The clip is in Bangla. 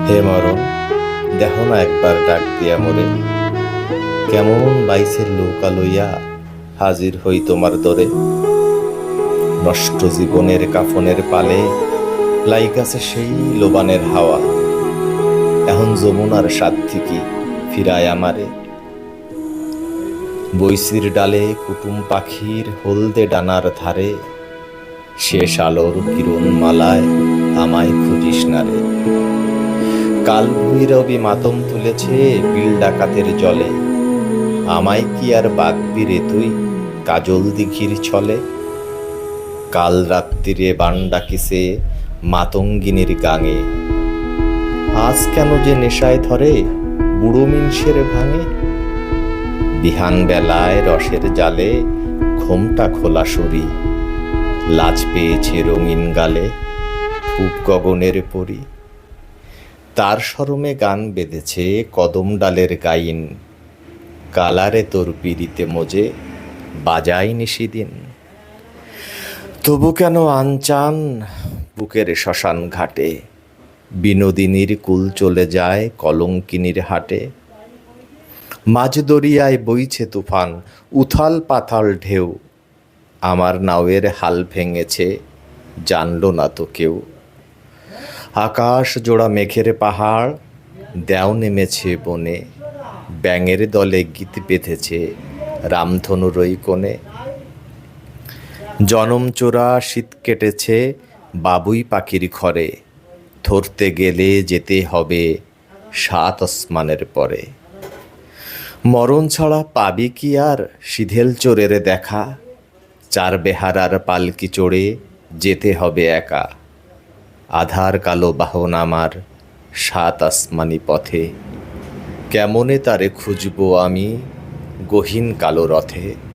হে মরণ, দেখো না একবার ডাক দিয়া মোরে, কেমন বাইসের নৌকা লইয়া হাজির হই তোমার দরে। নষ্ট জীবনের কাফনের পালে লাইগাছে সেই লোবানের হাওয়া। এখন যমুনার সাথী কি ফিরায় আমারে। বৈশির ডালে কুটুম পাখির হলদে ডানার ধারে, শেষ আলোর কিরণ মালায় আমায় খুঁজিস না রে। কাল ভৈরবী মাতম তুলেছে বিল ডাকাতের জলে, আমায় কি আর বাগবি রে তুই কাজল দিঘির ছলে। কাল রাত্রিরে বান ডাকিছে মাতঙ্গিনীর গাঙে, আজ কেন যে নেশায় ধরে বুড়ো মিনসের ভাঙে। বিহান বেলায় রসের জালে ঘোমটা খোলা সরি, লাজ পেয়েছে রঙিন গালে পূব গগনের পরি। তার শরমে গান বেঁধেছে কদম ডালের গাইন, কালারে তোর পিড়িতে মজে বাজাই নিশিদিন। তবু কেন আনচান বুকের শ্মশান ঘাটে, বিনোদিনীর কুল চলে যায় কলঙ্কিনীর হাটে। মাঝ দরিয়ায় বইছে তুফান উথাল পাথাল ঢেউ, আমার নাওয়ের হাল ভেঙেছে জানলো না তো কেউ। আকাশ জোড়া মেঘের পাহাড় দেও নেমেছে বনে, ব্যাঙের দলে গীত বেঁধেছে রামধনুর ওই কোণে। জনম চোরা শীত কেটেছে বাবুই পাখির ঘরে, ধরতে গেলে যেতে হবে 7 আসমানের পরে। মরণ ছাড়া পাবি কি আর সিধেল চোরের দেখা, 4 বেহারার পালকি চড়ে যেতে হবে একা। আধার কালো বাহন আমার 7 আসমানি পথে, কেমনে তারে খুঁজবো আমি গহীন কালো রথে।